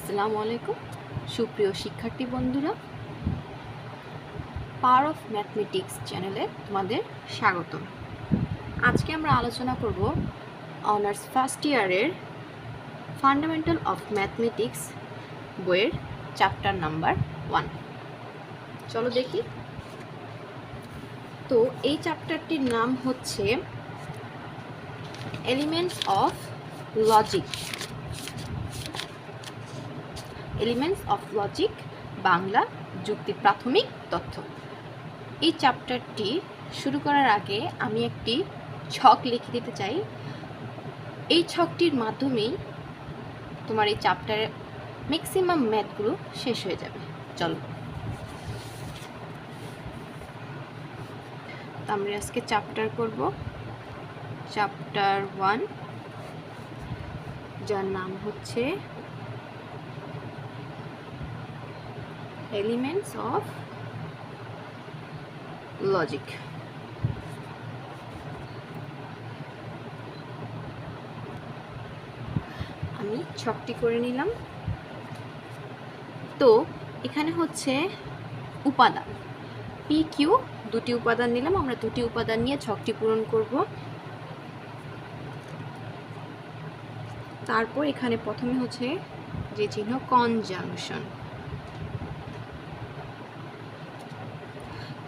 আসসালামু আলাইকুম সুপ্রিয় শিক্ষার্থী বন্ধুরা, পাওয়ার অফ ম্যাথমেটিক্স চ্যানেলে তোমাদের স্বাগতম। আজকে আমরা আলোচনা করব অনার্স ফার্স্ট ইয়ারের ফান্ডামেন্টাল অফ ম্যাথমেটিক্স বইয়ের চ্যাপ্টার নাম্বার 1। চলো দেখি। তো এই চ্যাপ্টারটির নাম হচ্ছে elements of logic. Elements of logic, Bangla যুক্তি প্রাথমিক তথ্য। এই চ্যাপ্টারটি শুরু করার আগে আমি একটি ছক লিখে দিতে চাই। এই ছকটির মাধ্যমেই তোমার এই চ্যাপ্টারের ম্যাক্সিমাম ম্যাথগুলো শেষ হয়ে যাবে। চলো, আমরা আজকে চ্যাপ্টার করব চ্যাপ্টার 1, যার নাম হচ্ছে এলিমেন্টস অফ লজিক। আমি ছকটি করে নিলাম। তো এখানে হচ্ছে উপাদান পি কিউ, দুটি উপাদান নিলাম। আমরা দুটি উপাদান নিয়ে ছকটি পূরণ করব। তারপর এখানে প্রথমে হচ্ছে যে চিহ্ন কনজাংশন।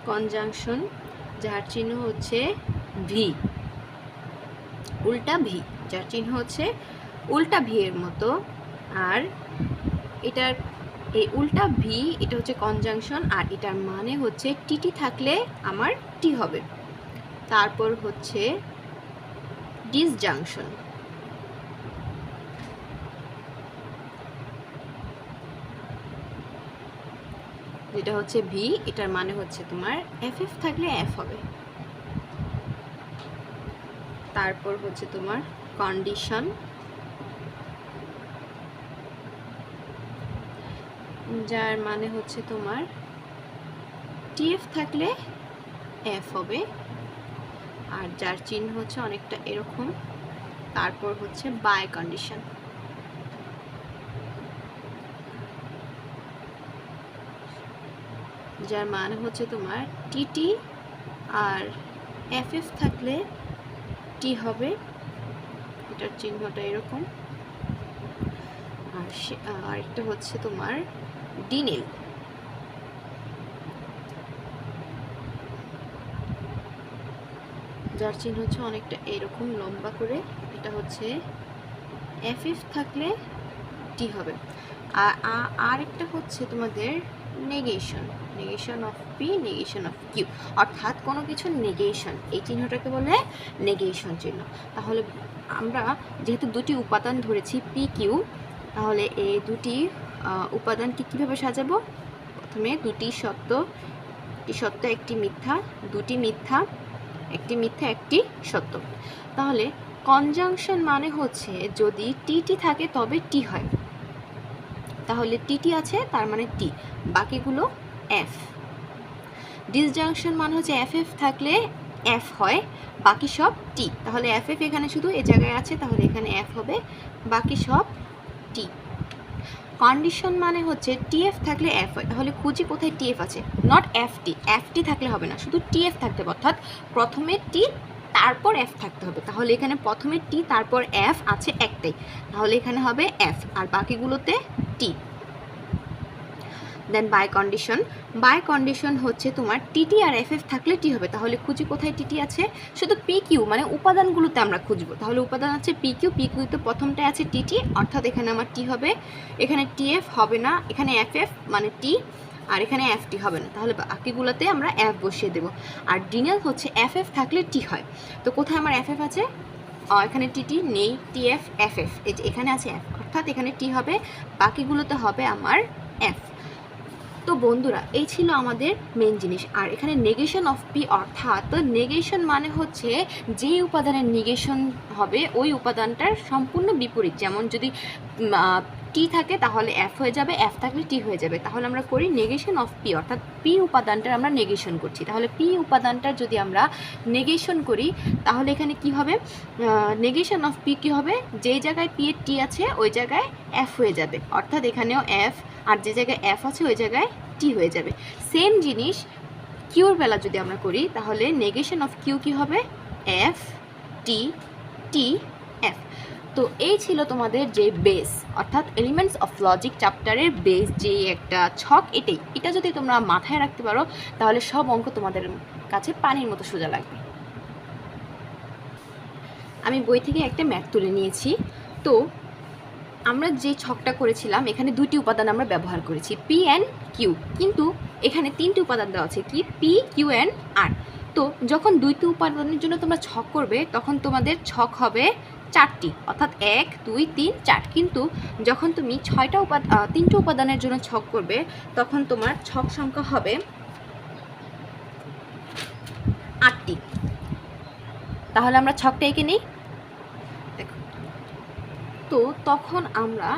কনজাংশন যার চিহ্ন হচ্ছে ভি, উল্টা ভি, যার চিহ্ন হচ্ছে উল্টা ভি এর মতো। আর এটার এই উল্টা ভি, এটা হচ্ছে কনজাংশন, আর এটার মানে হচ্ছে টিটি থাকলে আমার টি হবে। তারপর হচ্ছে ডিসজাংশন। যেটা হচ্ছে ভি, এটার মানে হচ্ছে তোমার এফ এফ থাকলে এফ হবে। তারপর হচ্ছে তোমার কন্ডিশন, যার মানে হচ্ছে তোমার টিএফ থাকলে এফ হবে, আর যার চিহ্ন হচ্ছে অনেকটা এরকম। তারপর হচ্ছে বাই কন্ডিশন, যার মানে হচ্ছে তোমার টিটি আর এফ এফ থাকলে টি হবে, এটার চিহ্নটা এরকম। আর একটা হচ্ছে তোমার ডিনেল, যার চিহ্ন হচ্ছে অনেকটা এরকম লম্বা করে। এটা হচ্ছে এফ এফ থাকলে টি হবে। আর একটা হচ্ছে তোমাদের negation, negation of P, negation of Q, অর্থাৎ কোনো কিছু নেগেশন, এই চিহ্নটাকে বলে নেগেশন চিহ্ন। তাহলে আমরা যেহেতু দুটি উপাদান ধরেছি পি কিউ, তাহলে এই দুটি উপাদানকে কীভাবে সাজাবো? প্রথমে দুটি সত্য, একটি সত্য একটি মিথ্যা, দুটি মিথ্যা, একটি মিথ্যা একটি সত্য। তাহলে কনজাংশন মানে হচ্ছে যদি টিটি থাকে তবে টি হয়, তাহলে টিটি আছে তার মানে টি, বাকিগুলো এফ। ডিসজাংশন মানে হচ্ছে এফ এফ থাকলে এফ হয়, বাকি সব টি। তাহলে এফ এফ এখানে শুধু এই জায়গায় আছে, তাহলে এখানে এফ হবে, বাকি সব টি। কন্ডিশন মানে হচ্ছে টিএফ থাকলে এফ হয়, তাহলে খুঁজি কোথায় টিএফ আছে, নট এফটি। এফটি থাকলে হবে না, শুধু টিএফ থাকতে হবে, অর্থাৎ প্রথমে টি তারপর এফ থাকতে হবে। তাহলে এখানে প্রথমে টি তারপর এফ আছে একটাই, তাহলে এখানে হবে এফ, আর বাকিগুলোতে T. Then bi condition, bi condition হচ্ছে তোমার টিটি আর এফ এফ থাকলে টি হবে। তাহলে খুঁজি কোথায় টিটি আছে, শুধু পি কিউ মানে উপাদানগুলোতে আমরা খুঁজবো। তাহলে উপাদান আছে পি কিউ, পি কিউতে প্রথমটায় আছে টিটি, অর্থাৎ এখানে আমার টি হবে। এখানে টিএফ হবে না, এখানে এফ এফ মানে টি, আর এখানে এফ টি হবে না, তাহলে বাকিগুলোতে আমরা এফ বসিয়ে দেবো। আর ডিনেল হচ্ছে এফ এফ থাকলে টি হয়। তো কোথায় আমার এফ এফ আছে, এখানে টিটি নেই, টিএফ এফ এফ, এই যে এখানে আছে এফ, অর্থাৎ এখানে টি হবে, বাকিগুলোতে হবে আমার এফ। তো বন্ধুরা, এই ছিল আমাদের মেন জিনিস। আর এখানে নেগেশন অফ পি, অর্থাৎ নেগেশন মানে হচ্ছে যেই উপাদানের নেগেশন হবে ওই উপাদানটার সম্পূর্ণ বিপরীত। যেমন যদি টি থাকে তাহলে এফ হয়ে যাবে, এফ থাকলে টি হয়ে যাবে। তাহলে আমরা করি নেগেশন অফ পি, অর্থাৎ পি উপাদানটার আমরা নেগেশন করছি। তাহলে পি উপাদানটার যদি আমরা নেগেশন করি তাহলে এখানে কি হবে, নেগেশন অফ পি কী হবে, যেই জায়গায় পি এর টি আছে ওই জায়গায় এফ হয়ে যাবে, অর্থাৎ এখানেও এফ, আর যে জায়গায় এফ আছে ওই জায়গায় টি হয়ে যাবে। সেম জিনিস কিউর বেলা যদি আমরা করি তাহলে নেগেশন অফ কিউ কী হবে, এফ টি টি এফ। তো এই ছিল তোমাদের যে বেস, অর্থাৎ এলিমেন্টস অফ লজিক চ্যাপ্টারের বেস যে একটা ছক, এটা যদি তোমরা মাথায় রাখতে পারো তাহলে সব অঙ্ক তোমাদের কাছে পানির মতো সোজা লাগবে। আমি বই থেকে একটা ম্যাথ তুলে নিয়েছি। তো আমরা যে ছকটা করেছিলাম এখানে দুটি উপাদান আমরা ব্যবহার করেছি, পি অ্যান্ড কিউ, কিন্তু এখানে তিনটি উপাদান দেওয়া আছে, কি পি কিউ অ্যান্ড আর। তো যখন দুইটি উপাদানের জন্য তোমরা ছক করবে তখন তোমাদের ছক হবে চারটি, অর্থাৎ 1 2 3 4। কিন্তু যখন তুমি তিনটে উপাদানের জন্য ছক করবে তখন তোমার ছক সংখ্যা হবে 8টি। তাহলে আমরা ছকটা এঁকে নিই। দেখো, তো তখন আমরা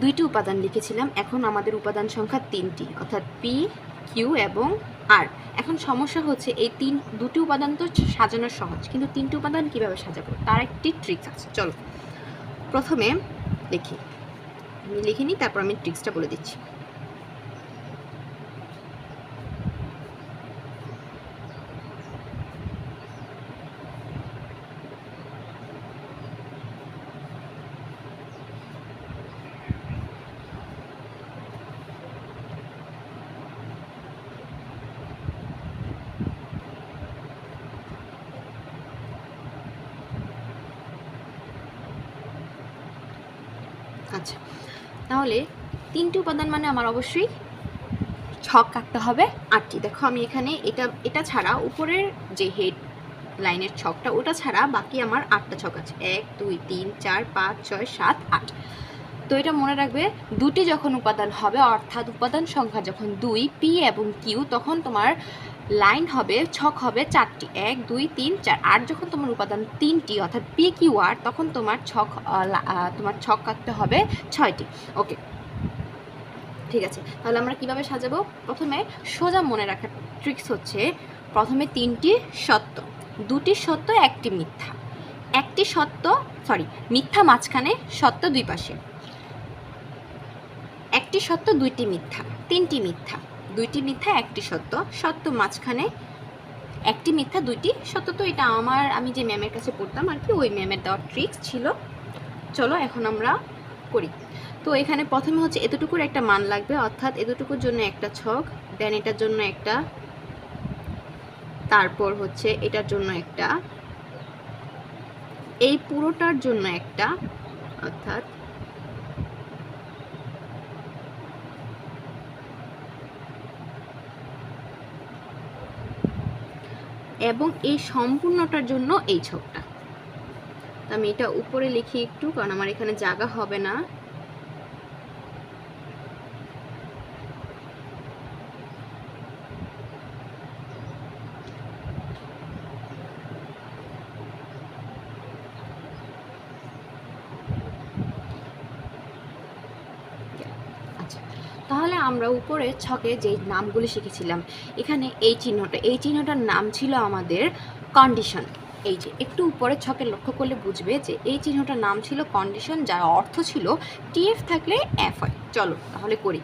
দুইটি উপাদান লিখেছিলাম, এখন আমাদের উপাদান সংখ্যা 3টি, অর্থাৎ পি কিউ এবং আর। এখন সমস্যা হচ্ছে এই দুটি উপাদান তো সাজানো সহজ, কিন্তু তিনটি উপাদান কিভাবে সাজাবো তার একটি ট্রিক্স আছে। চলো প্রথমে আমি লিখে নিই, তারপর আমি ট্রিক্সটা বলে দিচ্ছি। আচ্ছা, তাহলে তিনটি উপাদান মানে আমার অবশ্যই ছক কাটতে হবে 8টি। দেখো আমি এখানে এটা ছাড়া উপরের যে হেড লাইনের ছকটা ওটা ছাড়া বাকি আমার 8টা ছক আছে, 1 2 3 4 5 6 7 8। তো এটা মনে রাখবে, দুটি যখন উপাদান হবে অর্থাৎ উপাদান সংখ্যা যখন 2 পি এবং কিউ, তখন তোমার লাইন হবে, ছক হবে 4টি, 1 2 3 4। আর যখন তোমার উপাদান 3টি অর্থাৎ পি কিউ আর, তখন তোমার ছক কাটতে হবে 6টি। ওকে, ঠিক আছে। তাহলে আমরা কিভাবে সাজাবো, প্রথমে সোজা মনে রাখার ট্রিক্স হচ্ছে, প্রথমে 3টি সত্য, 2টি সত্য, 1টি মিথ্যা, মিথ্যা মাঝখানে, সত্য দুই পাশে, 1টি সত্য 2টি মিথ্যা, 3টি মিথ্যা, 2টি মিথ্যা 1টি সত্য, সত্য মাঝখানে, 1টি মিথ্যা 2টি সত্য। তো এটা আমি যে ম্যামের কাছে পড়তাম আর কি, ওই ম্যামের দেওয়ার ট্রিক্স ছিল। চলো এখন আমরা করি। তো এখানে প্রথমে হচ্ছে এতটুকুর একটা মান লাগবে, অর্থাৎ এতটুকুর জন্য একটা ছক, দেন এটার জন্য একটা, তারপর হচ্ছে এটার জন্য একটা, এই পুরোটার জন্য একটা, অর্থাৎ এবং এই সম্পূর্ণটার জন্য এই ছকটা। তো আমি এটা উপরে লিখি একটু, কারণ আমার এখানে জায়গা হবে না। তাহলে আমরা উপরে ছকে যে নামগুলি শিখেছিলাম, এখানে এই চিহ্নটার নাম ছিল আমাদের কন্ডিশন। এই যে একটু উপরে ছকে লক্ষ্য করলে বুঝবে যে এই চিহ্নটার নাম ছিল কন্ডিশন, যার অর্থ ছিল টিএফ থাকলে এফ হয়। চলো তাহলে করি।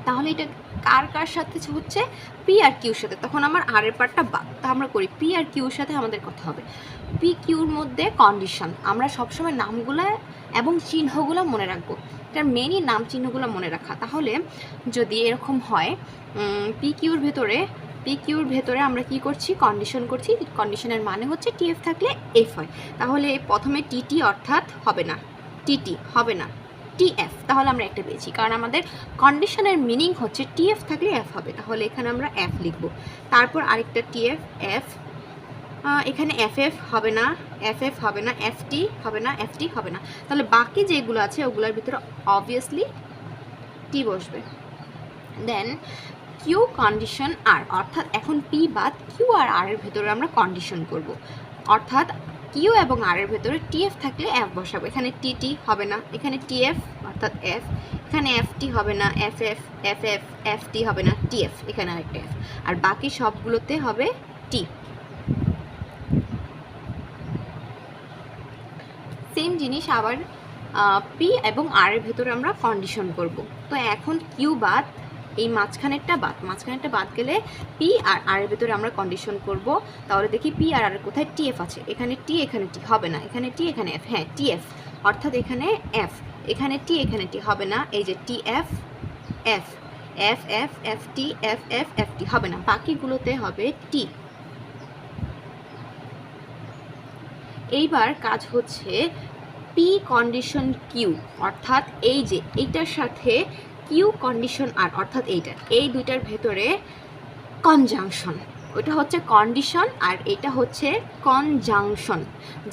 তাহলে এটা কার কার সাথে হচ্ছে, পি আর কিউর সাথে, তখন আমার আর এর পার্টটা বাদ। তা আমরা করি, পি আর কিউর সাথে আমাদের কথা হবে পি কিউর মধ্যে কন্ডিশন। আমরা সবসময় নামগুলো এবং চিহ্নগুলো মনে রাখবো, এটার মেনই নাম চিহ্নগুলো মনে রাখা। তাহলে যদি এরকম হয়, পি কিউর ভেতরে আমরা কি করছি, কন্ডিশন করছি, কন্ডিশনের মানে হচ্ছে টিএফ থাকলে এফ হয়। তাহলে প্রথমে টিটি অর্থাৎ হবে না, টিটি হবে না, টিএফ। তাহলে আমরা একটা পেয়েছি, কারণ আমাদের কন্ডিশনের মিনিং হচ্ছে টিএফ থাকলে এফ হবে। তাহলে এখানে আমরা এফ লিখব। তারপর আরেকটা টিএফ, এফ, এখানে এফএফ হবে না, এফএফ হবে না, এফটি হবে না, এফটি হবে না। তাহলে বাকি যেগুলো আছে ওগুলোর ভিতরে অবভিয়াসলি টি বসবে। দেন কিউ কন্ডিশন আর, অর্থাৎ এখন পি বাদ কিউ আর এর ভেতরে আমরা কন্ডিশন করব। অর্থাৎ কিউ এবং আর এর ভেতরে টিএফ থাকলে এফ বসাবো। এখানে টি হবে না, এখানে টিএফ অর্থাৎ এফ, এখানে এফটি হবে না, F F F F FT হবে না, টিএফ এখানে আরেকটা এফ, আর বাকি সবগুলোতে হবে টি। সেম জিনিস আবার পি এবং আর এর ভেতরে আমরা কন্ডিশন করব। তো এখন কিউ বাদ, এই মাঝখানেরটা বাদ গেলে পি আর আর এর ভেতরে আমরা কন্ডিশন করব। তাহলে দেখি পি আর আর কোথায় টিএফ আছে, এখানে টি এখানে টি হবে না, এখানে টি এখানে এফ, হ্যাঁ টিএফ অর্থাৎ এখানে এফ, এখানে টি এখানে টি হবে না, এই যে টি F F F F F টি এফ এফ এফ টি হবে না, বাকিগুলোতে হবে টি। এইবার কাজ হচ্ছে পি কন্ডিশন কিউ, অর্থাৎ এই যে এইটার সাথে কিউ কন্ডিশন আর, অর্থাৎ এইটা, এই দুইটার ভেতরে কনজাংশন, ওইটা হচ্ছে কন্ডিশন আর এটা হচ্ছে কনজাংশন,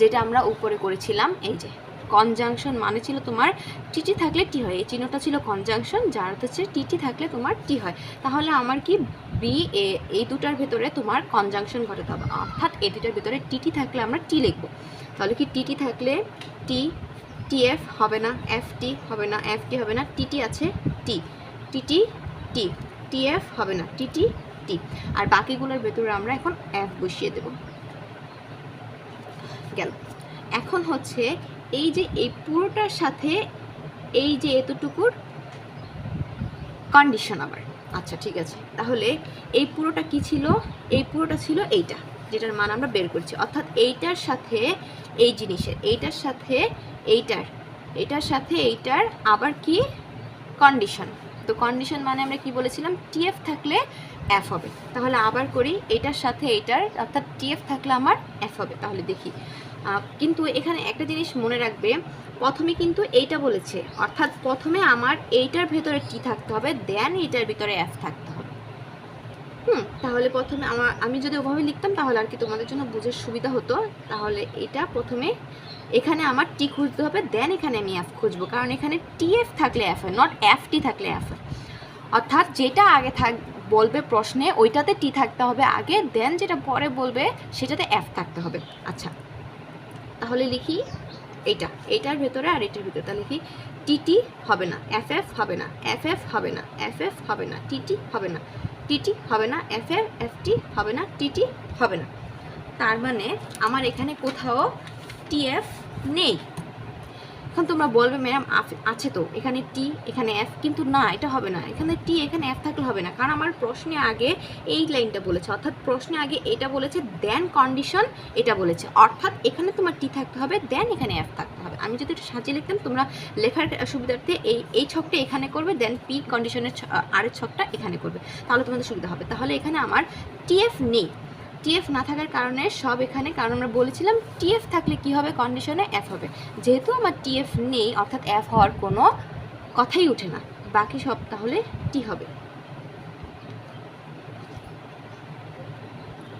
যেটা আমরা উপরে করেছিলাম। এই যে কনজাংশন মানে ছিল তোমার টিটি থাকলে টি হয়, এই চিহ্নটা ছিল কনজাংশন, যার হচ্ছে টিটি থাকলে তোমার টি হয়। তাহলে আমার কি বি এ এই দুটার ভেতরে তোমার কনজাংশন ঘটাতে হবে, অর্থাৎ এই দুটার ভেতরে টিটি থাকলে আমরা টি লিখবো। তাহলে কি টিটি থাকলে টি, টিএফ হবে না, এফটি হবে না, এফটি হবে না, টিটি আছে টি, টিটি টি, টিএফ হবে না, টিটি টি, আর বাকিগুলোর ভেতরে আমরা এখন এফ বসিয়ে দেব। গেল। এখন হচ্ছে এই যে এই পুরোটার সাথে এই যে এতটুকুর কন্ডিশন আবার, আচ্ছা ঠিক আছে, তাহলে এই পুরোটা কি ছিল, এই পুরোটা ছিল এইটা, যেটার মান আমরা বের করছি, অর্থাৎ এইটার সাথে এই জিনিসের, এইটার সাথে এইটার, এইটার সাথে এইটার আবার কি কন্ডিশন। তো কন্ডিশন মানে আমরা কি বলেছিলাম, টিএফ থাকলে এফ হবে। তাহলে আবার করি, এইটার সাথে এইটার, অর্থাৎ টিএফ থাকলে আমার এফ হবে। তাহলে দেখি, কিন্তু এখানে একটা জিনিস মনে রাখবে, প্রথমে কিন্তু এইটা বলেছে, অর্থাৎ প্রথমে আমার এইটার ভেতরে টি থাকতে হবে, দেন এইটার ভিতরে এফ থাকতে হবে। তাহলে প্রথমে আমি যদি ওভাবে লিখতাম তাহলে আর কি তোমাদের জন্য বুঝার সুবিধা হতো। তাহলে এটা প্রথমে এখানে আমার টি খুঁজতে হবে, দেন এখানে আমি এফ খুঁজবো, কারণ এখানে টিএফ থাকলে এফ হয়, নট এফটি থাকলে এফ হয়। অর্থাৎ যেটা আগে বলবে প্রশ্নে ওইটাতে টি থাকতে হবে আগে, দেন যেটা পরে বলবে সেটাতে এফ থাকতে হবে। আচ্ছা, তাহলে লিখি এইটার ভেতরে আর এটার ভেতরে, তাহলে লিখি টিটি হবে না, এফ এফ হবে না, এফ এফ হবে না, এফ এফ হবে না, টিটি হবে না, টিটি হবে না, এফ এফ এফটি হবে না, টিটি হবে না। তার মানে আমার এখানে কোথাও টিএফ নেই। এখন তোমরা বলবে ম্যাডাম আছে তো, এখানে টি এখানে এফ, কিন্তু না এটা হবে না, এখানে টি এখানে এফ থাকলে হবে না, কারণ আমার প্রশ্নে আগে এই লাইনটা বলেছে, অর্থাৎ প্রশ্নে আগে এটা বলেছে, দেন কন্ডিশন এটা বলেছে, অর্থাৎ এখানে তোমার টি থাকতে হবে, দেন এখানে এফ থাকতে হবে। আমি যদি একটু সাজিয়ে লিখতাম, তোমরা লেখার সুবিধার্থে এই ছকটা এখানে করবে, দেন পি কন্ডিশনের আরের ছকটা এখানে করবে, তাহলে তোমাদের সুবিধা হবে। তাহলে এখানে আমার টিএফ নেই, টিএফ না থাকার কারণে সব এখানে, কারণ আমরা বলেছিলাম টিএফ থাকলে কি হবে, কন্ডিশনে এফ হবে, যেহেতু আমার টিএফ নেই অর্থাৎ এফ হওয়ার কোনো কথাই ওঠে না, বাকি সব তাহলে টি হবে।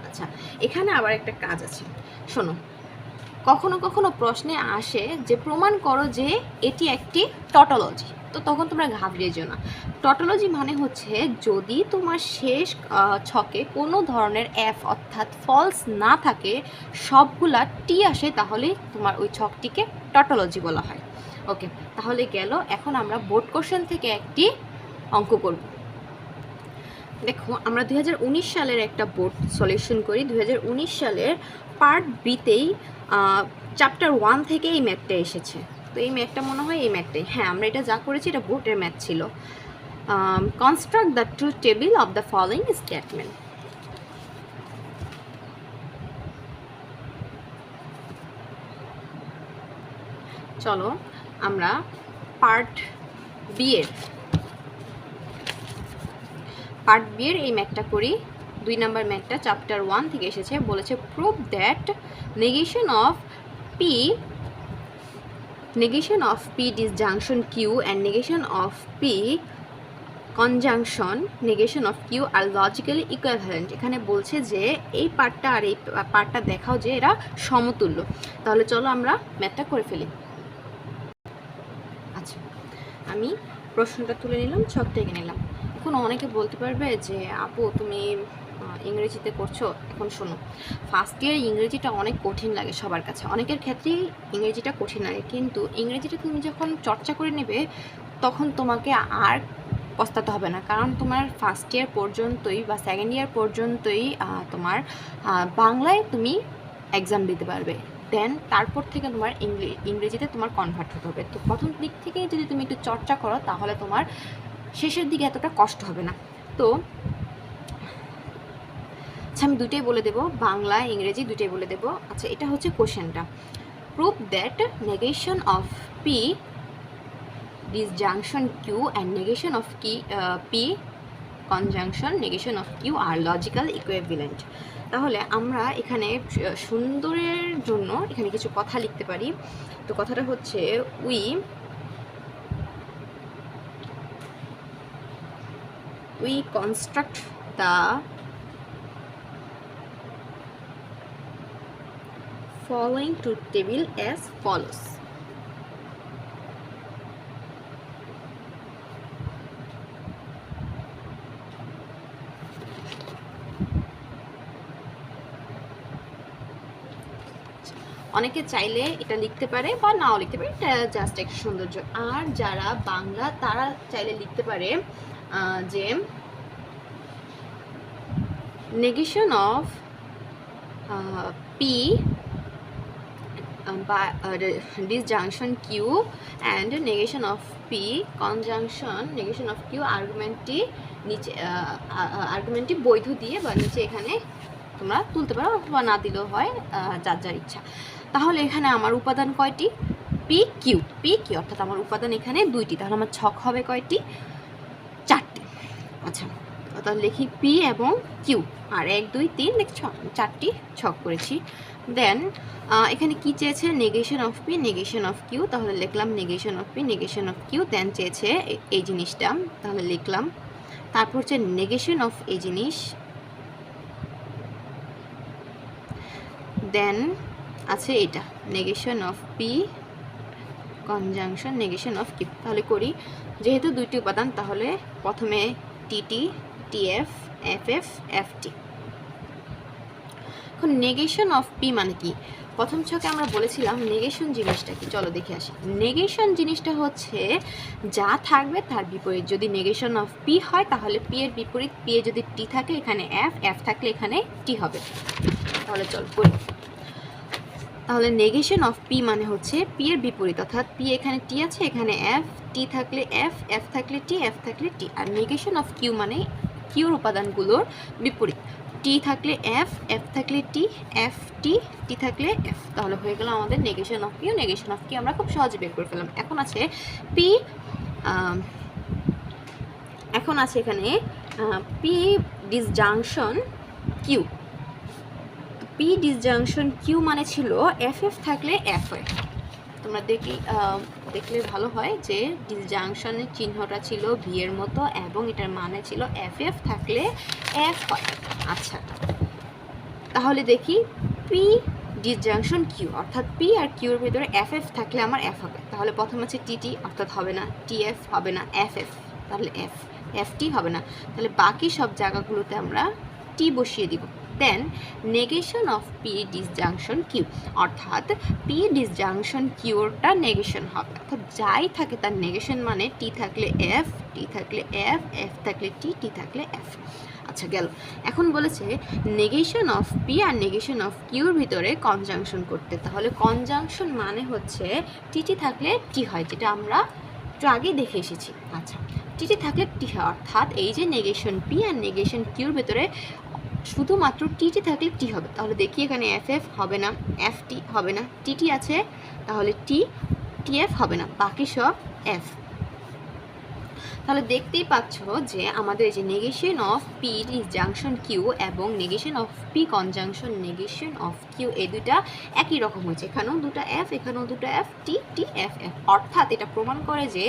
আচ্ছা, এখানে আবার একটা কাজ আছে, শোনো, কখনো কখনো প্রশ্নে আসে যে প্রমাণ করো যে এটি একটি টটোলজি, তো তখন তোমরা ঘাবড়িয়ে যেও না। টটোলজি মানে হচ্ছে যদি তোমার শেষ ছকে কোনো ধরনের এফ অর্থাৎ ফলস না থাকে, সবগুলা টি আসে, তাহলে তোমার ওই ছকটিকে টটোলজি বলা হয়। ওকে, তাহলে গেল। এখন আমরা বোর্ড কোশ্চেন থেকে একটি অঙ্ক করব। দেখো, আমরা 2019 সালের একটা বোর্ড সলিউশন করি। 2019 সালের পার্ট বিতেই চ্যাপ্টার 1 থেকে এই ম্যাথটা এসেছে। তো এই ম্যাথটা মনে হয় এই ম্যাথটাই, হ্যাঁ আমরা এটা যা করেছি এটা বোর্ডের ম্যাথ ছিল। Construct the truth table of the following statement. চলো আমরা পার্ট বি এর এই ম্যাথটা করি। 2 নম্বর ম্যাথটা চ্যাপ্টার 1 থেকে এসেছে, বলেছে prove that negation of P disjunction Q and negation of P conjunction negation of Q are logically equivalent। এখানে বলছে যে এই পার্টটা আর এই পার্টটা দেখাও যে এরা সমতুল্য। তাহলে চলো আমরা ম্যাথটা করে ফেলি। আচ্ছা, আমি প্রশ্নটা তুলে নিলাম, ছকটা এঁকে নিলাম। এখন অনেকে বলতে পারবে যে আপু তুমি ইংরেজিতে করছো, এখন শোনো, ফার্স্ট ইয়ার ইংরেজিটা অনেক কঠিন লাগে সবার কাছে, অনেকের ক্ষেত্রেই ইংরেজিটা কঠিন লাগে, কিন্তু ইংরেজিটা তুমি যখন চর্চা করে নেবে তখন তোমাকে আর পস্তাতে হবে না, কারণ তোমার ফার্স্ট ইয়ার পর্যন্তই বা সেকেন্ড ইয়ার পর্যন্তই তোমার বাংলায় তুমি এক্সাম দিতে পারবে, দেন তারপর থেকে তোমার ইংরেজিতে তোমার কনভার্ট হতে হবে। তো প্রথম দিক থেকে যদি তুমি একটু চর্চা করো তাহলে তোমার শেষের দিকে এতটা কষ্ট হবে না। তো আচ্ছা, আমি দুটোই বলে দেবো, বাংলা ইংরেজি দুটোই বলে দেবো। আচ্ছা, এটা হচ্ছে কোশ্চেনটা, prove that negation of P disjunction Q and negation of P conjunction negation of Q are logical equivalent। তাহলে আমরা এখানে সুন্দরের জন্য এখানে কিছু কথা লিখতে পারি। তো কথাটা হচ্ছে we construct the following truth table as follows। অনেকে চাইলে এটা লিখতে পারে বা নাও লিখতে পারে, এটা জাস্ট একটা সৌন্দর্য। আর যারা বাংলা তারা চাইলে লিখতে পারে যে নেগেশন অফ পি বা disjunction Q and negation of P conjunction negation of Q আর্গুমেন্টটি নিচে আর্গুমেন্টটি বৈধ দিয়ে বা নিচে এখানে তোমরা তুলতে পারো অথবা না দিলেও হয়, যার যার ইচ্ছা। তাহলে এখানে আমার উপাদান কয়টি? পি কিউ অর্থাৎ আমার উপাদান এখানে দুইটি, তাহলে আমার ছক হবে কয়টি? চারটি। আচ্ছা, তাহলে লিখি পি এবং কিউ, আর 1 2 3 দেখছ চারটি ছক করেছি। দেন এখানে কি চেয়েছে? Negation of P negation of Q, তাহলে লিখলাম negation of P negation of Q. Then চেয়েছে এই জিনিসটা, তাহলে লিখলাম। তারপর হচ্ছে নেগেশন অফ এই জিনিস, দেন আছে এটা negation of P conjunction negation of Q. তাহলে করি, যেহেতু দুইটি উপাদান তাহলে প্রথমে টিটি টিএফ এফএফ এফটি। এখন নেগেশন অফ পি মানে কি? প্রথম ছকে আমরা বলেছিলাম নেগেশন জিনিসটা কি, চলো দেখে আসি। নেগেশন জিনিসটা হচ্ছে যা থাকবে তার বিপরীত। যদি নেগেশন অফ পি হয় তাহলে পি এর বিপরীত, পি এ যদি টি থাকে এখানে এফ থাকলে এখানে টি হবে। তাহলে চল করি। তাহলে নেগেশন অফ পি মানে হচ্ছে পি এর বিপরীত, অর্থাৎ পি এখানে টি আছে, এখানে এফ, টি থাকলে এফ থাকলে টি, এফ থাকলে টি। আর নেগেশন অফ কিউ মানে কিউর উপাদানগুলোর বিপরীত, টি থাকলে এফ থাকলে টি, এফ টি থাকলে এফ। তাহলে হয়ে গেল আমাদের negation of Q. Negation of Q আমরা খুব সহজে বের করে ফেললাম। এখন আছে পি, এখন আছে এখানে P disjunction Q. P disjunction Q মানে ছিল এফ থাকলে এফ হয়। তোমরা দেখলে ভালো হয় যে ডিসজাংশনের চিহ্নটা ছিল ভি এর মতো এবং এটার মানে ছিল এফ থাকলে এফ হয়। আচ্ছা, তাহলে দেখি পি ডিসজাংশন কিউ, অর্থাৎ পি আর কিউর ভিতরে এফ থাকলে আমার এফ হবে। তাহলে প্রথম আছে টি অর্থাৎ হবে না, টিএফ হবে না, এফ তাহলে এফ টি হবে না। তাহলে বাকি সব জায়গাগুলোতে আমরা টি বসিয়ে দিব। Then negation of P disjunction Q, অর্থাৎ পি ডিসজাংশন কিউরটা নেগেশন হবে, অর্থাৎ যাই থাকে তার নেগেশন মানে টি থাকলে এফ, টি থাকলে এফ থাকলে টি থাকলে এফ। আচ্ছা গেল। এখন বলেছে নেগেশন অফ পি আর নেগেশন অফ কিউর ভিতরে কনজাংশন করতে। তাহলে কনজাংশন মানে হচ্ছে টি থাকলে টি হয়, যেটা আমরা একটু আগেই দেখে এসেছি। আচ্ছা, টি থাকলে টি হয়, অর্থাৎ এই যে নেগেশন পি আর নেগেশন কিউর ভিতরে শুধুমাত্র টি থাকলে টি হবে। তাহলে দেখি এখানে এফ হবে না, এফ টি হবে না, টি আছে তাহলে টিএফ হবে না, বাকি সব এফ। তাহলে দেখতেই পাচ্ছ যে আমাদের এই যে negation of P disjunction Q এবং negation of P conjunction negation of Q, এই দুটা একই রকম হয়েছে। এখানেও দুটো এফ, এখানেও দুটো এফ, টি এফ। অর্থাৎ এটা প্রমাণ করে যে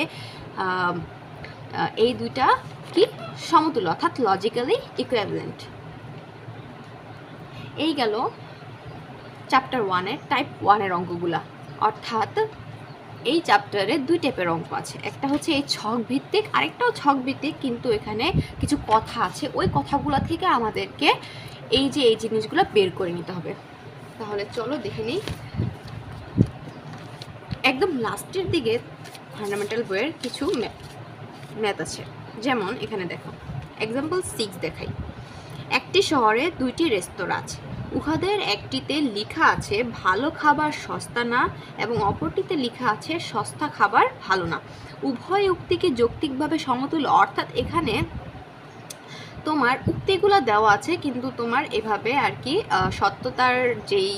এই দুইটা কি সমতুল্য, অর্থাৎ লজিক্যালি ইকুইভ্যালেন্ট। এই গেল চ্যাপ্টার 1-এর টাইপ 1-এর অঙ্কগুলা। অর্থাৎ এই চ্যাপ্টারে দুই টাইপের অঙ্ক আছে, একটা হচ্ছে এই ছক ভিত্তিক, আরেকটাও ছক ভিত্তিক, কিন্তু এখানে কিছু কথা আছে, ওই কথাগুলো থেকে আমাদেরকে এই যে এই জিনিসগুলো বের করে নিতে হবে। তাহলে চলো দেখে নিই। একদম লাস্টের দিকে ফান্ডামেন্টাল বইয়ের কিছু ম্যাথ আছে, যেমন এখানে দেখো এক্সাম্পল 6 দেখাই। একটি শহরে দুইটি রেস্তোরাঁ আছে, উহাদের একটিতে লেখা আছে ভালো খাবার সস্তা না এবং অপরটিতে লেখা আছে সস্তা খাবার ভালো না। উভয় উক্তিকে যৌক্তিকভাবে সমতুল্য, অর্থাৎ এখানে তোমার উক্তিগুলো দেওয়া আছে কিন্তু তোমার এভাবে আর কি সত্যতার যেই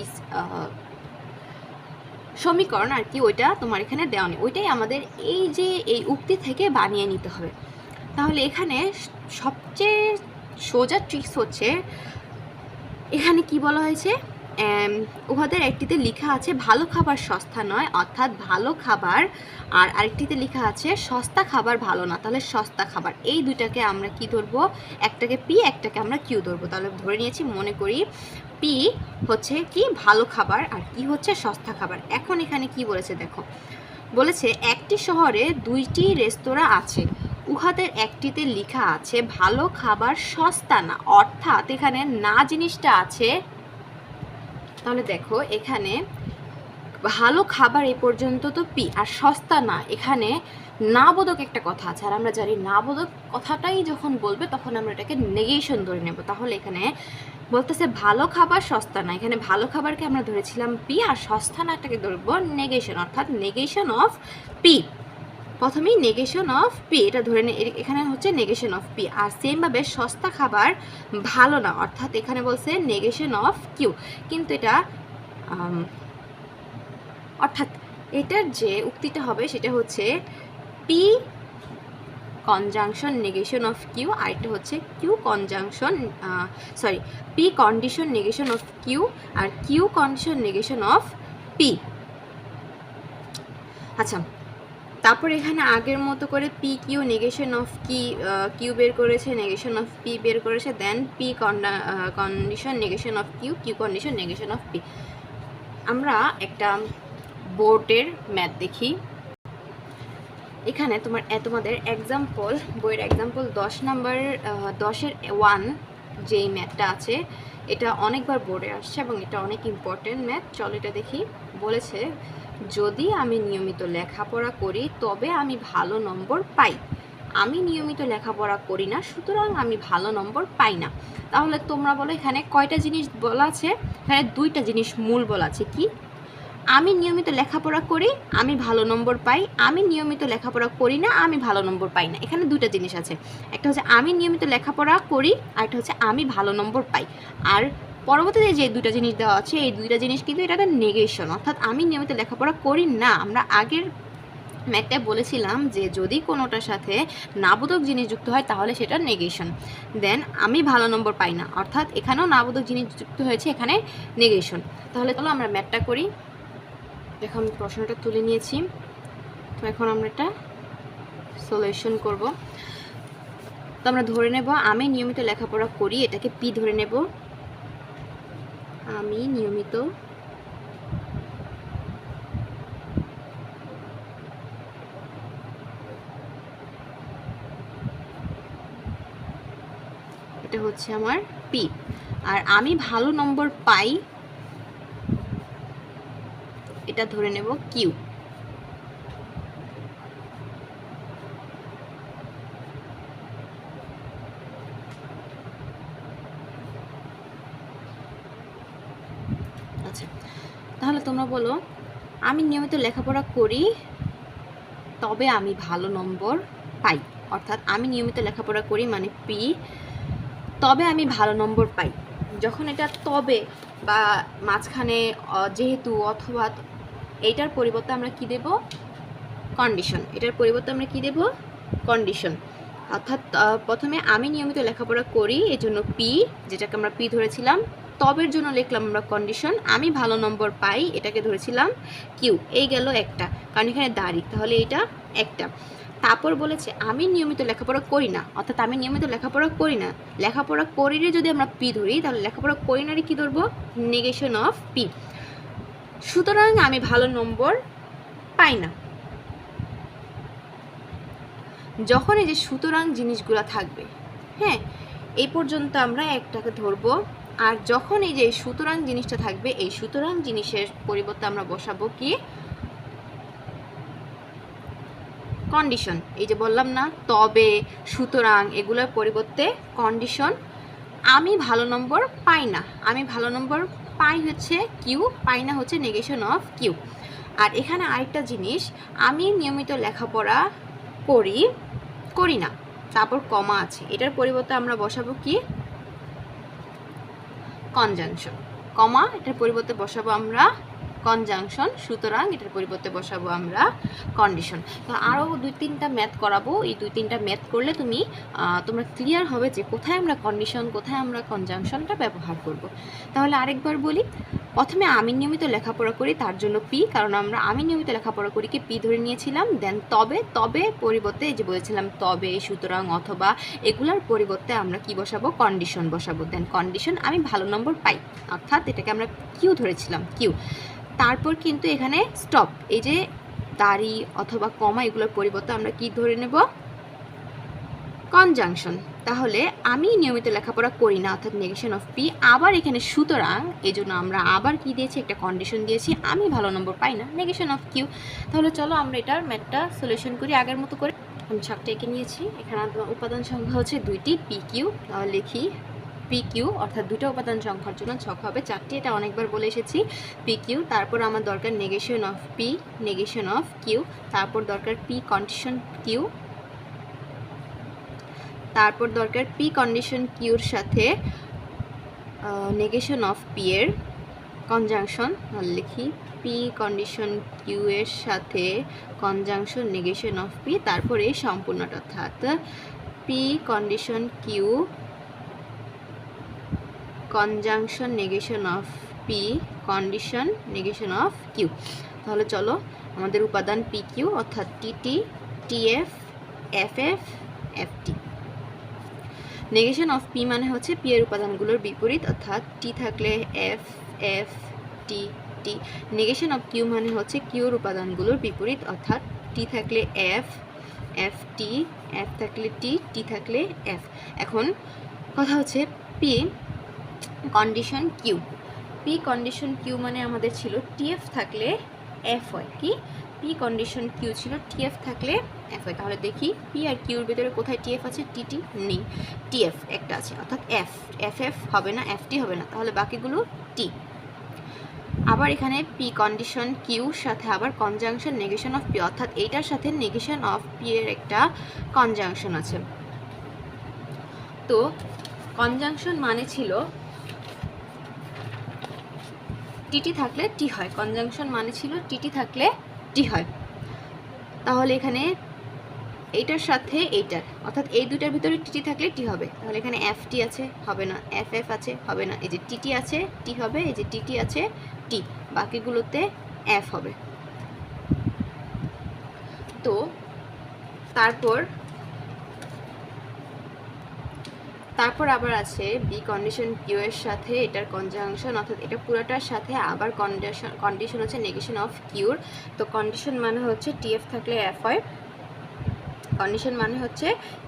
সমীকরণ আর কি ওইটা তোমার এখানে দেওয়া নেই, ওইটাই আমাদের এই যে এই উক্তি থেকে বানিয়ে নিতে হবে। তাহলে এখানে সবচেয়ে সোজা ট্রিক্স হচ্ছে, এখানে কি বলা হয়েছে, উহাদের একটিতে লেখা আছে ভালো খাবার সস্তা নয়, অর্থাৎ ভালো খাবার, আর আরেকটিতে লেখা আছে সস্তা খাবার ভালো না, তাহলে সস্তা খাবার। এই দুইটাকে আমরা কি ধরবো, একটাকে পি একটাকে আমরা কিউ ধরবো। তাহলে ধরে নিয়েছি, মনে করি পি হচ্ছে কি ভালো খাবার আর কি হচ্ছে সস্তা খাবার। এখন এখানে কি বলেছে দেখো, বলেছে একটি শহরে দুইটি রেস্তোরাঁ আছে, উহাদের একটিতে লেখা আছে ভালো খাবার সস্তা না, অর্থাৎ এখানে না জিনিসটা আছে। তাহলে দেখো এখানে ভালো খাবার এই পর্যন্ত তো পি, আর সস্তা না এখানে না বোধক একটা কথা আছে, আর আমরা জানি না বোধক কথাটাই যখন বলবে তখন আমরা এটাকে নেগেশন ধরে নেব। তাহলে এখানে বলতেছে ভালো খাবার সস্তা না, এখানে ভালো খাবারকে আমরা ধরেছিলাম পি, আর সস্তা নাটাকে ধরবো নেগেশন, অর্থাৎ নেগেশন অফ পি। প্রথমেই নেগেশন অফ পি এটা ধরে নে, এখানে হচ্ছে নেগেশন অফ পি। আর সেমভাবে সস্তা খাবার ভালো না, অর্থাৎ এখানে বলছে নেগেশন অফ কিউ। কিন্তু এটা অর্থাৎ এটার যে উক্তিটা হবে সেটা হচ্ছে P conjunction negation of Q, আর এটা হচ্ছে Q conjunction P condition negation of Q, আর Q condition negation of P. আচ্ছা, তারপর এখানে আগের মতো করে P Q negation of Q বের করেছে, নেগেশন অফ পি বের করেছে, then P condition negation of Q, Q condition negation of P. আমরা একটা বোর্ডের ম্যাথ দেখি। এখানে তোমাদের এক্সাম্পল বইয়ের এক্সাম্পল 10 নাম্বার 10-এর 1 যেই ম্যাথটা আছে, এটা অনেকবার বোর্ডে আসছে এবং এটা অনেক ইম্পর্টেন্ট ম্যাথ। চলো এটা দেখি। বলেছে যদি আমি নিয়মিত লেখাপড়া করি তবে আমি ভালো নম্বর পাই, আমি নিয়মিত লেখাপড়া করি না সুতরাং আমি ভালো নম্বর পাই না। তাহলে তোমরা বলো এখানে কয়টা জিনিস বলা আছে? এখানে দুইটা জিনিস মূল বলা আছে। কি? আমি নিয়মিত লেখাপড়া করি আমি ভালো নম্বর পাই, আমি নিয়মিত লেখাপড়া করি না আমি ভালো নম্বর পাই না। এখানে দুইটা জিনিস আছে, একটা হচ্ছে আমি নিয়মিত লেখাপড়া করি আর একটা হচ্ছে আমি ভালো নম্বর পাই। আর পরবর্তীতে যে দুইটা জিনিস দেওয়া আছে এই দুইটা জিনিস কিন্তু এটা একটা নেগেশন, অর্থাৎ আমি নিয়মিত লেখাপড়া করি না। আমরা আগের ম্যাথটা বলেছিলাম যে যদি কোনোটার সাথে নাবোধক জিনিস যুক্ত হয় তাহলে সেটা নেগেশন। দেন আমি ভালো নম্বর পাই না, অর্থাৎ এখানেও নাবোধক জিনিস যুক্ত হয়েছে, এখানে নেগেশন। তাহলে চলো আমরা ম্যাথটা করি। দেখো আমি প্রশ্নটা তুলে নিয়েছি, তো এখন আমরা এটা সলিউশন করব। তো আমরা ধরে নেব আমি নিয়মিত লেখাপড়া করি, এটাকে পি ধরে নেব। আমি নিয়মিত এটা হচ্ছে আমার পি, আর আমি ভালো নম্বর পাই এটা ধরে নেব কিউ। আচ্ছা, তাহলে তোমরা বলো আমি নিয়মিত লেখাপড়া করি তবে আমি ভালো নম্বর পাই, অর্থাৎ আমি নিয়মিত লেখাপড়া করি মানে পি, তবে আমি ভালো নম্বর পাই। যখন এটা তবে বা মাঝখানে যেহেতু অথবা এইটার পরিবর্তে আমরা কি দেব? কন্ডিশন। এটার পরিবর্তে আমরা কি দেব? কন্ডিশন। অর্থাৎ প্রথমে আমি নিয়মিত লেখাপড়া করি এই জন্য পি, যেটাকে আমরা পি ধরেছিলাম, তবের জন্য লিখলাম আমরা কন্ডিশন, আমি ভালো নম্বর পাই এটাকে ধরেছিলাম কিউ। এই গেল একটা, কারণ এখানে দাঁড়ি, তাহলে এটা একটা। তারপর বলেছে আমি নিয়মিত লেখাপড়া করি না, অর্থাৎ আমি নিয়মিত লেখাপড়া করি না, লেখাপড়া করি যদি আমরা পি ধরি তাহলে লেখাপড়া করি না কি ধরবো? Negation of P. সুতরাং আমি ভালো নম্বর পাই না, যখন এই যে সুতরাং জিনিসগুলো থাকবে, হ্যাঁ, এই পর্যন্ত আমরা একটাকে ধরবো। আর যখন এই যে সুতরাং জিনিসটা থাকবে, এই সুতরাং জিনিসের পরিবর্তে আমরা বসাবো কি কন্ডিশন। এই যে বললাম না, তবে, সুতরাং, এগুলোর পরিবর্তে কন্ডিশন। আমি ভালো নম্বর পাই না, আমি ভালো নম্বর পাই হচ্ছে কিউ, পাই না হচ্ছে নেগেশন অফ কিউ। আর এখানে আরেকটা জিনিস, আমি নিয়মিত লেখাপড়া করি না, তারপর কমা আছে, এটার পরিবর্তে আমরা বসাবো কি কনজাংশন। কমা, এটার পরিবর্তে বসাবো আমরা কনজাংশন, সুতরাং এটার পরিবর্তে বসাবো আমরা কন্ডিশন। তো আরও 2-3টা ম্যাথ করাবো, এই 2-3টা ম্যাথ করলে তোমরা ক্লিয়ার হবে যে কোথায় আমরা কন্ডিশন, কোথায় আমরা কনজাংশনটা ব্যবহার করব। তাহলে আরেকবার বলি, প্রথমে আমি নিয়মিত লেখাপড়া করি, তার জন্য পি, কারণ আমি নিয়মিত লেখাপড়া করি কি পি ধরে নিয়েছিলাম। দেন তবে পরিবর্তে যে বলেছিলাম তবে, সুতরাং, অথবা, এগুলার পরিবর্তে আমরা কি বসাবো কন্ডিশন বসাবো। দেন কন্ডিশন, আমি ভালো নম্বর পাই, অর্থাৎ এটাকে আমরা কিউ ধরেছিলাম, কিউ। তারপর কিন্তু এখানে স্টপ, এই যে দাড়ি অথবা কমা, এগুলোর পরিবর্তে আমরা কি ধরে নেব কনজাংশন। তাহলে আমি নিয়মিত লেখাপড়া করি না, অর্থাৎ নেগেশন অফ পি। আবার এখানে সুতরাং, এই জন্য আমরা আবার কি দিয়েছি, একটা কন্ডিশন দিয়েছি, আমি ভালো নম্বর পাই না, নেগেশন অফ কিউ। তাহলে চলো আমরা এটার ম্যাথটা সলিউশন করি আগের মতো করে। আমি ছকটা এঁকে নিয়েছি, এখানে উপাদান সংখ্যা হচ্ছে 2টি, পি কিউ। লিখি পি কিউ, অর্থাৎ 2টা উপাদান সংখ্যার জন্য ছক হবে 4টি, এটা অনেকবার বলে এসেছি। পি কিউ, তারপর আমার দরকার negation of P, negation of Q, তারপর দরকার পি কন্ডিশন কিউ, তারপর দরকার পি কন্ডিশন কিউর সাথে নেগেশন অফ পি এর কনজাংশন। লিখি পি কন্ডিশন কিউ এর সাথে কনজাংশন নেগেশন অফ পি, তারপরে সম্পূর্ণটা, অর্থাৎ P condition Q conjunction negation of P condition negation of Q. তাহলে চলো, আমাদের উপাদান পি কিউ, অর্থাৎ TT, TF, FF, FT. Negation of P মানে হচ্ছে পি এর উপাদানগুলোর বিপরীত, অর্থাৎ টি থাকলে F, F, T, T. Negation of Q মানে হচ্ছে কিউর উপাদানগুলোর বিপরীত, অর্থাৎ টি থাকলে এফ, এফ টি, এফ থাকলে টি, টি থাকলে এফ। এখন কথা হচ্ছে P condition Q. P condition Q মানে আমাদের ছিল টিএফ থাকলে এফ হয়, কি পি কন্ডিশন কিউ ছিল টিএফ থাকলে এফ হয়। তাহলে দেখি পি আর কিউর ভিতরে কোথায় টিএফ আছে, টিটি নেই, টিএফ একটা আছে, অর্থাৎ এফ, এফ এফ হবে না, এফটি হবে না, তাহলে বাকিগুলো টি। আবার এখানে পি কন্ডিশন কিউর সাথে আবার কনজাংশন নেগেশন অফ পি, অর্থাৎ এইটার সাথে নেগেশন অফ পি এর একটা কনজাংশন আছে। তো কনজাংশন মানে ছিল টিটি থাকলে টি হয়, কনজাংশন মানে ছিল টিটি থাকলে টি হয়। তাহলে এখানে এইটার সাথে এইটার, অর্থাৎ এই দুটার ভিতরে টিটি থাকলে টি হবে। তাহলে এখানে এফ টি আছে, হবে না, এফ এফ আছে, হবে না, এই যে টিটি আছে টি হবে, এই যে টিটি আছে টি, বাকিগুলোতে এফ হবে। তো তারপর আবার আছে বি কন্ডিশন কিউ এর সাথে এটার কনজাংশন, অর্থাৎ এটা পুরোটার সাথে আবার কন্ডিশন হচ্ছে নেগেশন অফ কিউর। তো কন্ডিশন মানে হচ্ছে টিএফ থাকলে এফ হয়, কন্ডিশন মানে হচ্ছে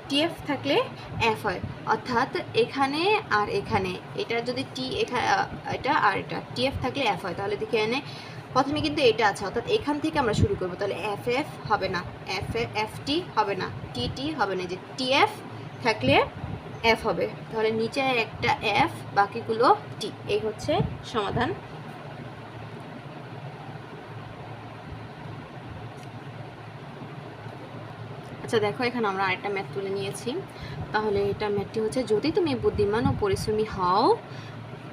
টিএফ থাকলে এফ হয়, অর্থাৎ এখানে আর এখানে, এটা যদি টি এটা আর এটা টিএফ থাকলে এফ হয়। তাহলে দেখে এনে প্রথমে কিন্তু এটা আছে, অর্থাৎ এখান থেকে আমরা শুরু করবো। তাহলে এফ এফ হবে না, এফ টি হবে না, টি টি হবে না, যে টিএফ থাকলে এফ হবে। তাহলে নিচে একটা এফ, বাকিগুলো টি। এই হচ্ছে সমাধান। আচ্ছা দেখো, এখানে আমরা আরেকটা ম্যাথ তুলে নিয়েছি। তাহলে এটা ম্যাথটি হচ্ছে, যদি তুমি বুদ্ধিমান ও পরিশ্রমী হও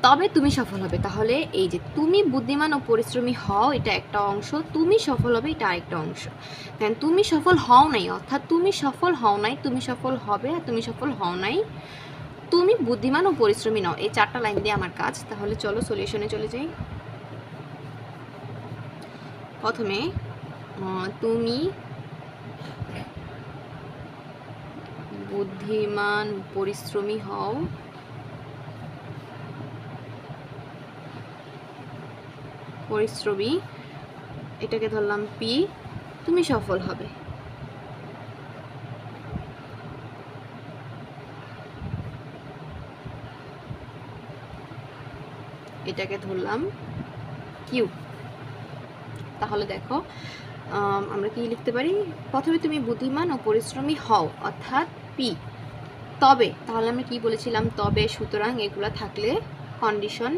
তবে তুমি সফল হবে। তাহলে এই যে তুমি বুদ্ধিমান ও পরিশ্রমী হও, এটা একটা অংশ, তুমি সফল হবে এটা আরেকটা অংশ। দেন তুমি সফল হও নাই, অর্থাৎ তুমি সফল হও নাই, তুমি সফল হবে, আর তুমি সফল হও নাই, তুমি বুদ্ধিমান ও পরিশ্রমী নও। এই 4টা লাইন দিয়ে আমার কাজ। তাহলে চলো সলিউশনে চলে যাই। প্রথমে তুমি বুদ্ধিমান পরিশ্রমী হও, পরিশ্রমী, এটাকে ধরলাম পি, তুমি সফল হবে। এটাকে ধরলাম কিউ। তাহলে দেখো আমরা কি লিখতে পারি, প্রথমে তুমি বুদ্ধিমান ও পরিশ্রমী হও অর্থাৎ পি, তবে, তাহলে আমরা কি বলেছিলাম, তবে, সুতরাং এগুলা থাকলে কন্ডিশন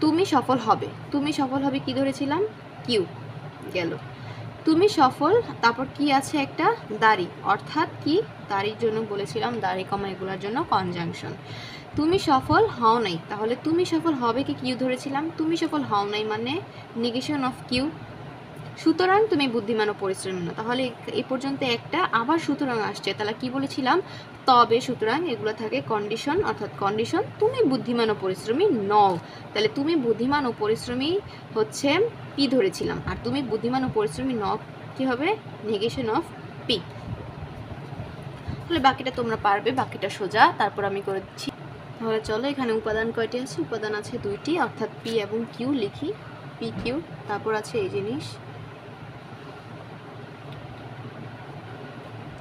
তুমি সফল হবে। তুমি সফল হবে কি ধরেছিলাম, কিউ গেল। তুমি সফল, তারপর কি আছে একটা দাড়ি, অর্থাৎ কি দাড়ির জন্য বলেছিলাম দাড়ি কমা এগুলোর জন্য কনজাংশন। তুমি সফল হও নাই, তাহলে তুমি সফল হবে কি কিউ ধরেছিলাম, তুমি সফল হও নাই মানে নেগেশন অফ কিউ। সুতরাং তুমি বুদ্ধিমান ও পরিশ্রমী না, তাহলে এই পর্যন্ত একটা আবার সুতরাং আসছে, তাহলে কি বলেছিলাম, তবে, সুতরাং এগুলো থাকে কন্ডিশন, অর্থাৎ কন্ডিশন তুমি বুদ্ধিমান ও পরিশ্রমী নও। তাহলে তুমি বুদ্ধিমান ও পরিশ্রমী হচ্ছে পি ধরেছিলাম, আর তুমি বুদ্ধিমান ও পরিশ্রমী নও কি হবে, নেগেশন অফ পি। তাহলে বাকিটা তোমরা পারবে, বাকিটা সোজা, তারপর আমি করে দিচ্ছি। তাহলে চলো, এখানে উপাদান কয়টি আছে, উপাদান আছে দুইটি, অর্থাৎ পি এবং কিউ লিখি, পি কিউ। তারপর আছে এই জিনিস,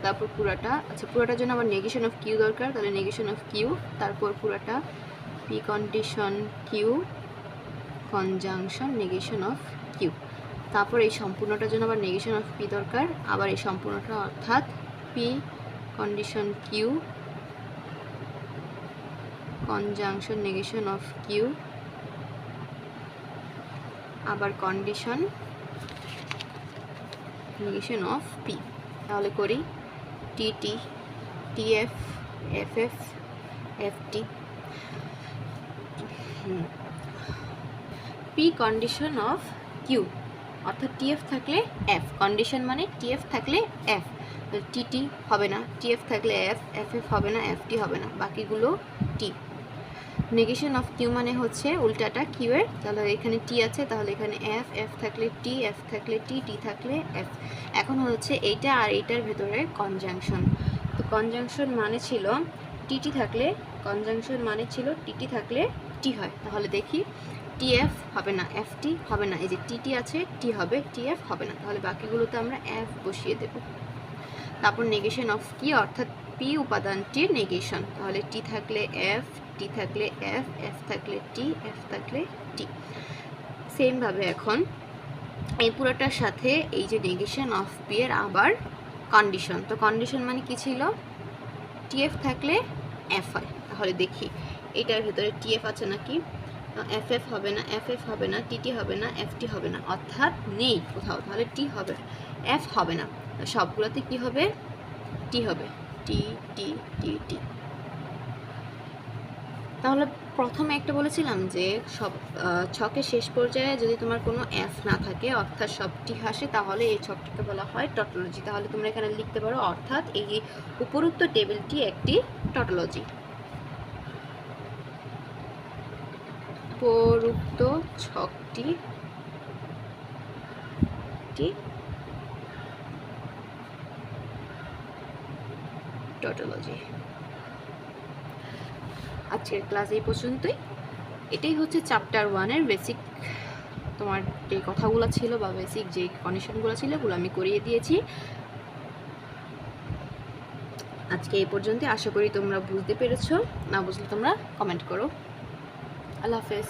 তারপর পুরাটা, আচ্ছা পুরাটার জন্য আবার নেগেশন অফ কিউ দরকার, তাহলে নেগেশন অফ কিউ, তারপর পুরাটা P condition Q conjunction negation of Q, তারপর এই সম্পূর্ণটার জন্য আবার নেগেশন অফ পি দরকার, আবার এই সম্পূর্ণটা অর্থাৎ P condition Q conjunction negation of Q, আবার কন্ডিশন নেগেশন অফ পি। তাহলে করি T T, T F, F F, F T, P condition of Q, অর্থাৎ টিএফ থাকলে এফ, কন্ডিশন মানে টিএফ থাকলে এফ, টি টি হবে না, টিএফ থাকলে এফ, এফ এফ হবে না, এফ টি হবে না, বাকিগুলো টি। নেগেশন অফ কিউ মানে হচ্ছে উল্টাটা কিউ এর, তাহলে এখানে টি আছে, তাহলে এখানে এফ, এফ থাকলে টি, এফ থাকলে টি, টি থাকলে এফ। এখন হচ্ছে এইটা আর এইটার ভেতরে কনজাংশন, তো কনজাংশন মানে ছিল টিটি থাকলে, কনজাংশন মানে ছিল টিটি থাকলে টি হয়, তাহলে দেখি টিএফ হবে না, এফটি হবে না, এই যে টিটি আছে টি হবে, টিএফ হবে না, তাহলে বাকিগুলোতে আমরা এফ বসিয়ে দেব। তারপর নেগেশন অফ কি, অর্থাৎ পি উপাদানটির নেগেশন, তাহলে টি থাকলে এফ, টি থাকলে এফ, এফ থাকলে টি, এফ থাকলে টি। সেমভাবে এখন এই পুরোটার সাথে এই যে নেগেশন অফ পি এর আবার কন্ডিশন, তো কন্ডিশন মানে কি ছিল, টিএফ থাকলে এফ হয়, তাহলে দেখি এটার ভেতরে টিএফ আছে নাকি, এফ এফ হবে না, এফ এফ হবে না, টিটি হবে না, এফ টি হবে না, অর্থাৎ নেই কোথাও, তাহলে টি হবে, এফ হবে না, সবগুলোতে কি হবে, টি হবে, টি টি টি টি। তাহলে প্রথমে একটা বলেছিলাম যে সব ছকের শেষ পর্যায়ে যদি তোমার কোনো এফ না থাকে, অর্থাৎ সবটি আসে, তাহলে এই ছকটিকে বলা হয় টটোলজি। তাহলে তোমরা এখানে লিখতে পারো, অর্থাৎ এই যে উপরোক্ত টেবিলটি একটি টটোলজি, উপরোক্ত ছকটি টটোলজি। আজকের ক্লাস এই পর্যন্তই, এটাই হচ্ছে চ্যাপ্টার 1 এর বেসিক, তোমার যে কথাগুলো ছিল বা বেসিক যে কন্ডিশনগুলো ছিল ওগুলো আমি করিয়ে দিয়েছি। আজকে এই পর্যন্ত, আশা করি তোমরা বুঝতে পেরেছো, না বুঝলে তোমরা কমেন্ট করো। আল্লাহ হাফেজ।